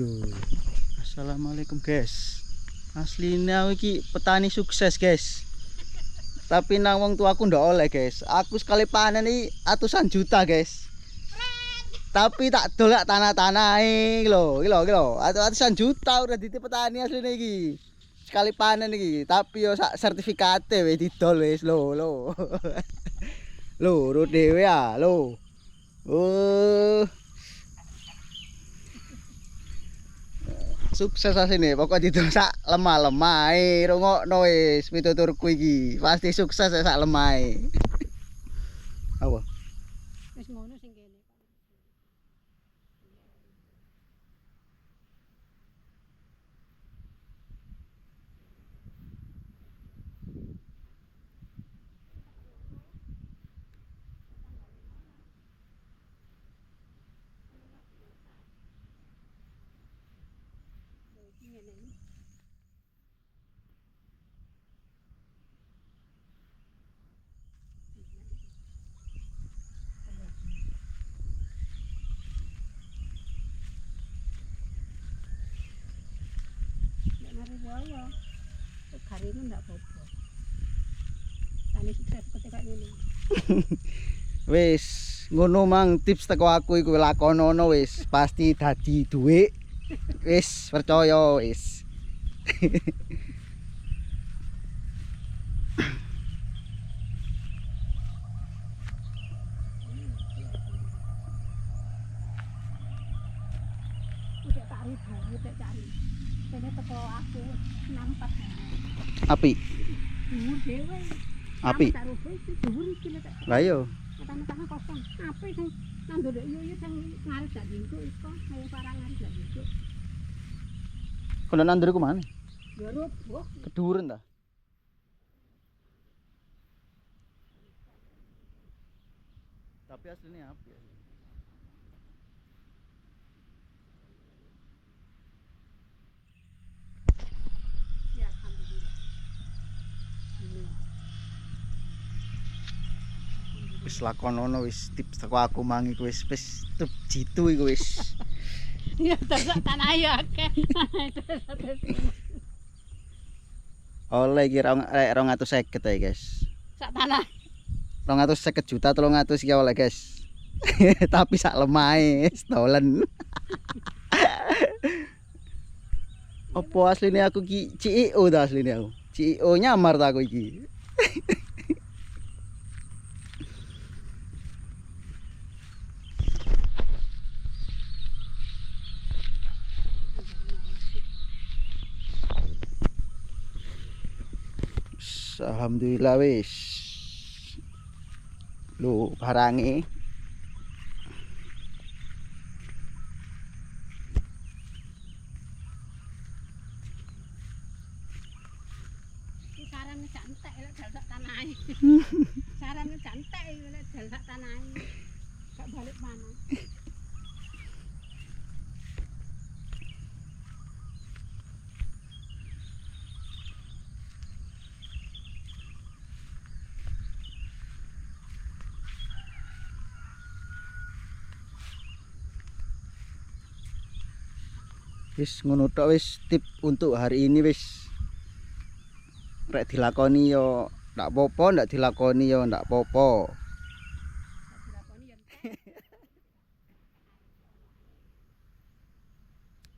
Duh. Assalamualaikum guys. Aslinya aku iki petani sukses guys. Tapi nang wong tuaku ndak oleh guys. Aku sekali panen iki atusan juta guys. Tapi tak dolak tanah-tanah iki lho. Atusan juta udah ditip petani asline iki. Sekali panen iki, tapi yo sak sertifikate wis didol wis lho. Lho, ro dhewe ah, lho. Sukses asine, pokok didol sak lemah-lemah rungokno wis pituturku iki. Pasti sukses sak lemah. Apa? Wis ngono sing kene. Yo, hari ini enggak apa-apa. Tani sukses ketika ini. Wis, ngono mang tips teko aku iku lakonono wis pasti dadi dhuwit. Wis percaya wis. Udah cari baru tak cari. Kene teko aku nampak. Api. Dhuwur dhewe. Api. Dhuwur iki lho tak. Lah yo. Tanah kosong. Api sing nandur yo sing ngarep dak dingko iku kaya parang ngarep dak dingko. Kono nandur ku mana? Ya roboh. Keduren ta? Tapi aslinya api ya. Ya alhamdulillah. Wis lakonono wis tips teko aku mang iku wis tup jitu iku wis. Ya terus tanah ya akeh. Oleh iki 250 ae guys. Sak tanah. 250 juta 300 iki oleh guys. Tapi sak lemahe stolen. Apa asline aku ki CEO ta asline aku. CEO nyamar ta aku iki. Alhamdulillah wis. Lho barange. Sarane gak entek lek dal sak tanahe. Sarane gak entek lek dal sak tanahe. Gak balik mana. Wis ngono tok wis tip untuk hari ini wis. Rek dilakoni yo ndak apa-apa, ndak dilakoni yo ndak apa-apa.